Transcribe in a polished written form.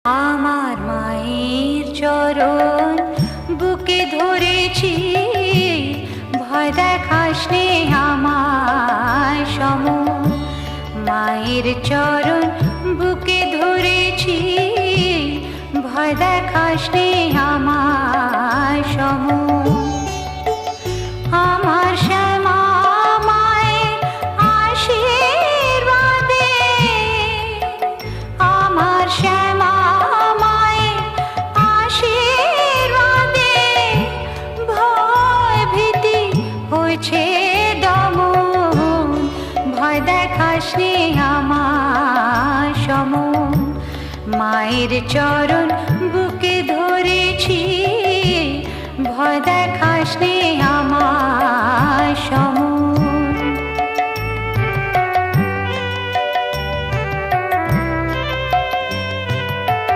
আমার মায়ের চরণ বুকে ধরেছি, ভয় দেখাস নে আমার সম। মায়ের চরণ বুকে ধরেছি, ভয় দেখাস নে আমার সম। আমার শ্যামা মায়ের আশীর্বাদে, আমার শ্যামা মায়ের আশীর্বাদে ভয় ভীতি হয়েছে দমন। ভয় দেখাস নে আমার সম। মায়ের চরণ বুকে ধরেছি, ভয় দেখাস নে আমার সম।